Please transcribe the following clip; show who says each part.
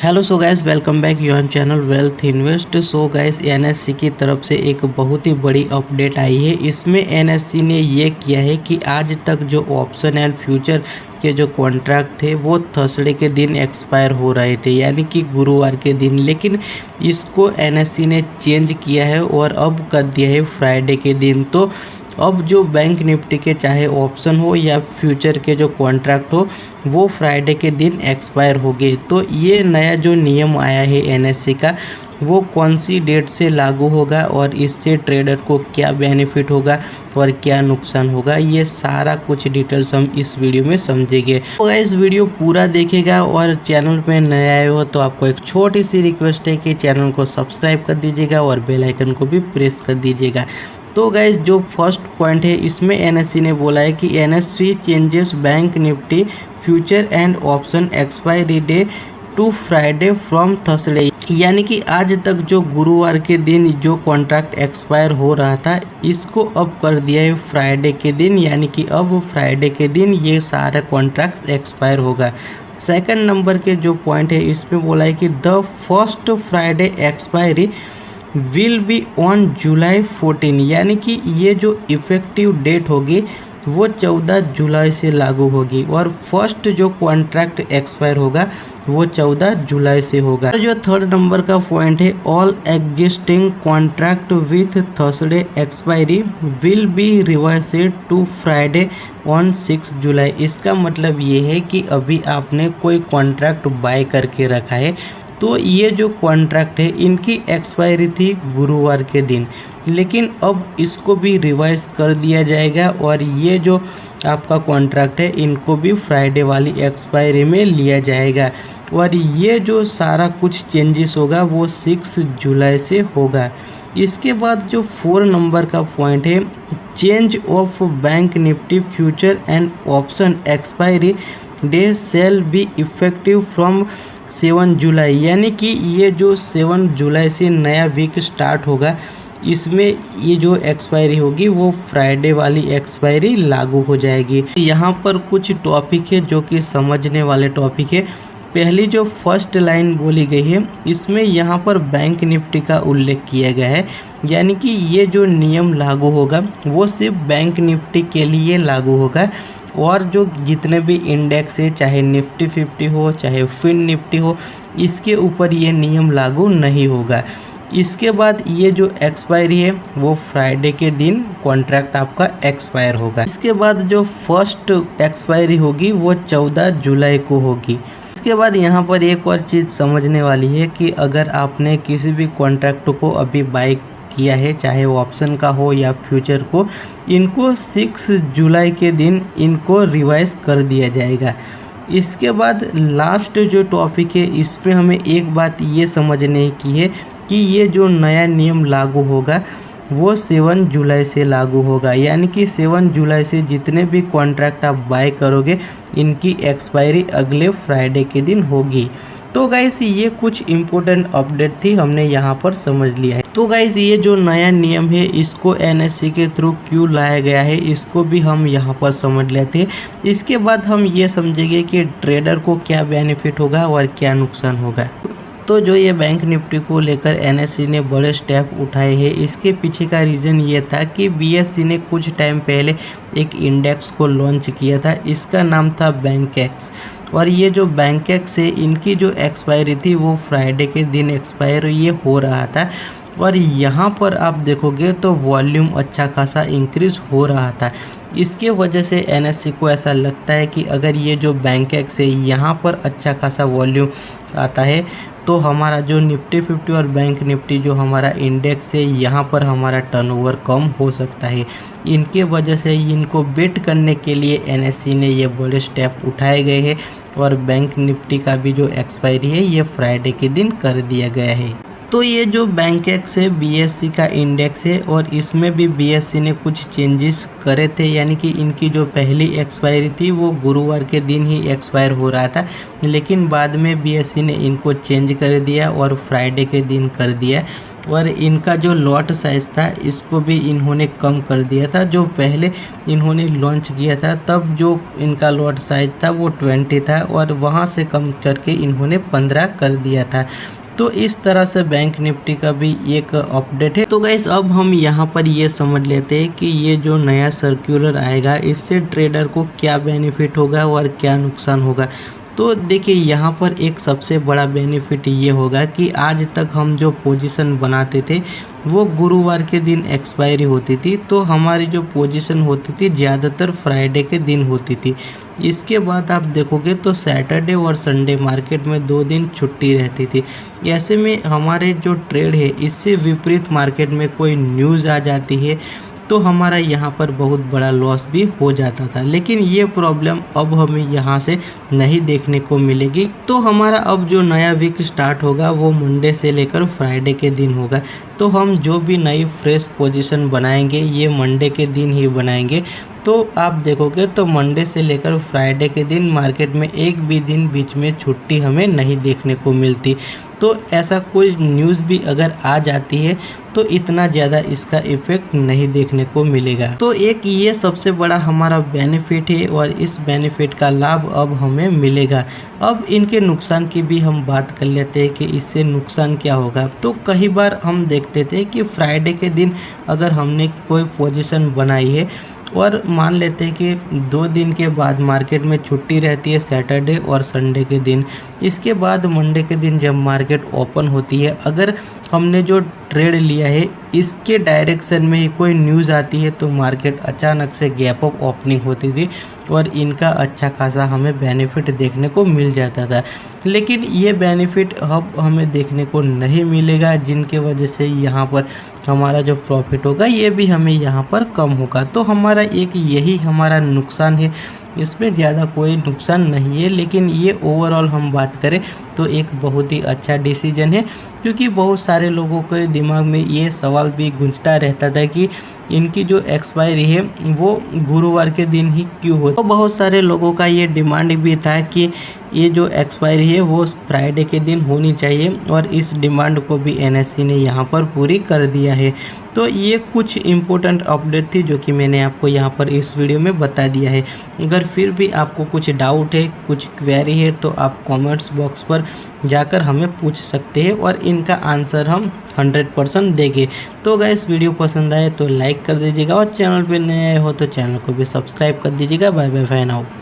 Speaker 1: Hello so guys, welcome back your channel wealth invest. So guys, NSC की तरफ से एक बहुत ही बड़ी अपडेट आई है। इसमें एनएससी ने ये किया है कि आज तक जो ऑप्शन एंड फ्यूचर के जो कॉन्ट्रैक्ट थे वो थर्सडे के दिन एक्सपायर हो रहे थे, यानी कि गुरुवार के दिन। लेकिन इसको एनएससी ने चेंज किया है और अब कर दिया है फ्राइडे के दिन। तो अब जो बैंक निफ्टी के चाहे ऑप्शन हो या फ्यूचर के जो कॉन्ट्रैक्ट हो वो फ्राइडे के दिन एक्सपायर हो गए। तो ये नया जो नियम आया है एनएससी का, वो कौन सी डेट से लागू होगा और इससे ट्रेडर को क्या बेनिफिट होगा और क्या नुकसान होगा, ये सारा कुछ डिटेल्स हम इस वीडियो में समझेंगे। तो इस वीडियो पूरा देखेगा और चैनल पे नए आए हो तो आपको एक छोटी सी रिक्वेस्ट है कि चैनल को सब्सक्राइब कर दीजिएगा और बेल आइकन को भी प्रेस कर दीजिएगा। तो गाइज, जो फर्स्ट पॉइंट है इसमें एनएससी ने बोला है कि NSC changes bank Nifty future and option expiry day to Friday from Thursday, यानी कि आज तक जो गुरुवार के दिन जो कॉन्ट्रैक्ट एक्सपायर हो रहा था इसको अब कर दिया है फ्राइडे के दिन, यानी कि अब फ्राइडे के दिन ये सारा कॉन्ट्रैक्ट एक्सपायर होगा। सेकंड नंबर के जो पॉइंट है इसमें बोला है कि the first Friday expiry will be on July 14, यानी कि ये जो इफ़ेक्टिव डेट होगी वो 14 जुलाई से लागू होगी और फर्स्ट जो कॉन्ट्रैक्ट एक्सपायर होगा वो 14 जुलाई से होगा। जो थर्ड नंबर का पॉइंट है, all existing contract with Thursday expiry will be revised to Friday on 6 July. इसका मतलब ये है कि अभी आपने कोई कॉन्ट्रैक्ट बाय करके रखा है तो ये जो कॉन्ट्रैक्ट है इनकी एक्सपायरी थी गुरुवार के दिन, लेकिन अब इसको भी रिवाइज कर दिया जाएगा और ये जो आपका कॉन्ट्रैक्ट है इनको भी फ्राइडे वाली एक्सपायरी में लिया जाएगा। और ये जो सारा कुछ चेंजेस होगा वो 6 जुलाई से होगा। इसके बाद जो 4 नंबर का पॉइंट है, change of bank Nifty future and option expiry day shall be effective from 7 July, यानी कि ये जो 7 जुलाई से नया वीक स्टार्ट होगा इसमें ये जो एक्सपायरी होगी वो फ्राइडे वाली एक्सपायरी लागू हो जाएगी। यहाँ पर कुछ टॉपिक है जो कि समझने वाले टॉपिक है। पहली जो फर्स्ट लाइन बोली गई है इसमें यहाँ पर बैंक निफ्टी का उल्लेख किया गया है, यानी कि ये जो नियम लागू होगा वो सिर्फ बैंक निफ्टी के लिए लागू होगा और जो जितने भी इंडेक्स है, चाहे निफ्टी 50 हो चाहे फिन निफ्टी हो, इसके ऊपर ये नियम लागू नहीं होगा। इसके बाद ये जो एक्सपायरी है वो फ्राइडे के दिन कॉन्ट्रैक्ट आपका एक्सपायर होगा। इसके बाद जो फर्स्ट एक्सपायरी होगी वो 14 जुलाई को होगी। इसके बाद यहाँ पर एक और चीज़ समझने वाली है कि अगर आपने किसी भी कॉन्ट्रैक्ट को अभी बाय किया है, चाहे वो ऑप्शन का हो या फ्यूचर को, इनको 6 जुलाई के दिन इनको रिवाइज कर दिया जाएगा। इसके बाद लास्ट जो टॉपिक है इस पे हमें एक बात ये समझने की है कि ये जो नया नियम लागू होगा वो 7 जुलाई से लागू होगा, यानी कि 7 जुलाई से जितने भी कॉन्ट्रैक्ट आप बाय करोगे इनकी एक्सपायरी अगले फ्राइडे के दिन होगी। तो गाइस, ये कुछ इम्पोर्टेंट अपडेट थी, हमने यहाँ पर समझ लिया है। तो गाइस, ये जो नया नियम है इसको एनएससी के थ्रू क्यों लाया गया है इसको भी हम यहाँ पर समझ लेते हैं। इसके बाद हम ये समझेंगे कि ट्रेडर को क्या बेनिफिट होगा और क्या नुकसान होगा। तो जो ये बैंक निफ्टी को लेकर एनएससी ने बड़े स्टेप उठाए हैं, इसके पीछे का रीज़न ये था कि बीएसई ने कुछ टाइम पहले एक इंडेक्स को लॉन्च किया था, इसका नाम था बैंकेक्स। और ये जो बैंकेक्स है इनकी जो एक्सपायरी थी वो फ्राइडे के दिन एक्सपायर ये हो रहा था और यहाँ पर आप देखोगे तो वॉल्यूम अच्छा खासा इंक्रीज हो रहा था। इसके वजह से एनएससी को ऐसा लगता है कि अगर ये जो बैंकेक्स है यहाँ पर अच्छा खासा वॉल्यूम आता है तो हमारा जो निफ्टी 50 और बैंक निफ्टी जो हमारा इंडेक्स है यहाँ पर हमारा टर्नओवर कम हो सकता है। इनके वजह से इनको बेट करने के लिए एनएससी ने ये बड़े स्टेप उठाए गए हैं और बैंक निफ्टी का भी जो एक्सपायरी है ये फ्राइडे के दिन कर दिया गया है। तो ये जो बैंकेक्स है बीएससी का इंडेक्स है और इसमें भी बीएससी ने कुछ चेंजेस करे थे, यानी कि इनकी जो पहली एक्सपायरी थी वो गुरुवार के दिन ही एक्सपायर हो रहा था, लेकिन बाद में बीएससी ने इनको चेंज कर दिया और फ्राइडे के दिन कर दिया। और इनका जो लॉट साइज़ था इसको भी इन्होंने कम कर दिया था। जो पहले इन्होंने लॉन्च किया था तब जो इनका लॉट साइज़ था वो 20 था और वहाँ से कम करके इन्होंने 15 कर दिया था। तो इस तरह से बैंक निफ्टी का भी एक अपडेट है। तो गाइस अब हम यहाँ पर ये समझ लेते हैं कि ये जो नया सर्कुलर आएगा इससे ट्रेडर को क्या बेनिफिट होगा और क्या नुकसान होगा। तो देखिए यहाँ पर एक सबसे बड़ा बेनिफिट ये होगा कि आज तक हम जो पोजीशन बनाते थे वो गुरुवार के दिन एक्सपायरी होती थी, तो हमारी जो पोजीशन होती थी ज़्यादातर फ्राइडे के दिन होती थी। इसके बाद आप देखोगे तो सैटरडे और संडे मार्केट में 2 दिन छुट्टी रहती थी। ऐसे में हमारे जो ट्रेड है इससे विपरीत मार्केट में कोई न्यूज़ आ जाती है तो हमारा यहाँ पर बहुत बड़ा लॉस भी हो जाता था, लेकिन ये प्रॉब्लम अब हमें यहाँ से नहीं देखने को मिलेगी। तो हमारा अब जो नया वीक स्टार्ट होगा वो मंडे से लेकर फ्राइडे के दिन होगा, तो हम जो भी नई फ्रेश पोजीशन बनाएंगे ये मंडे के दिन ही बनाएंगे। तो आप देखोगे तो मंडे से लेकर फ्राइडे के दिन मार्केट में एक भी दिन बीच में छुट्टी हमें नहीं देखने को मिलती। तो ऐसा कोई न्यूज़ भी अगर आ जाती है तो इतना ज़्यादा इसका इफ़ेक्ट नहीं देखने को मिलेगा। तो एक ये सबसे बड़ा हमारा बेनिफिट है और इस बेनिफिट का लाभ अब हमें मिलेगा। अब इनके नुकसान की भी हम बात कर लेते हैं कि इससे नुकसान क्या होगा। तो कई बार हम देखते थे कि फ्राइडे के दिन अगर हमने कोई पोजीशन बनाई है और मान लेते हैं कि 2 दिन के बाद मार्केट में छुट्टी रहती है सैटरडे और संडे के दिन, इसके बाद मंडे के दिन जब मार्केट ओपन होती है अगर हमने जो ट्रेड लिया है इसके डायरेक्शन में ही कोई न्यूज़ आती है तो मार्केट अचानक से गैप अप ओपनिंग होती थी और इनका अच्छा खासा हमें बेनिफिट देखने को मिल जाता था। लेकिन ये बेनिफिट अब हमें देखने को नहीं मिलेगा, जिनके वजह से यहाँ पर हमारा जो प्रॉफिट होगा ये भी हमें यहाँ पर कम होगा। तो हमारा एक यही हमारा नुकसान है, इसमें ज़्यादा कोई नुकसान नहीं है। लेकिन ये ओवरऑल हम बात करें तो एक बहुत ही अच्छा डिसीजन है, क्योंकि बहुत सारे लोगों के दिमाग में ये सवाल भी गूंजता रहता था कि इनकी जो एक्सपायरी है वो गुरुवार के दिन ही क्यों हो। तो बहुत सारे लोगों का ये डिमांड भी था कि ये जो एक्सपायरी है वो फ्राइडे के दिन होनी चाहिए और इस डिमांड को भी एनएससी ने यहाँ पर पूरी कर दिया है। तो ये कुछ इम्पोर्टेंट अपडेट थी जो कि मैंने आपको यहाँ पर इस वीडियो में बता दिया है। अगर फिर भी आपको कुछ डाउट है, कुछ क्वेरी है तो आप कमेंट्स बॉक्स पर जाकर हमें पूछ सकते हैं और इनका आंसर हम 100% देंगे। तो गाइस वीडियो पसंद आए तो लाइक कर दीजिएगा और चैनल पे नए आए हो तो चैनल को भी सब्सक्राइब कर दीजिएगा। Bye bye, fan out.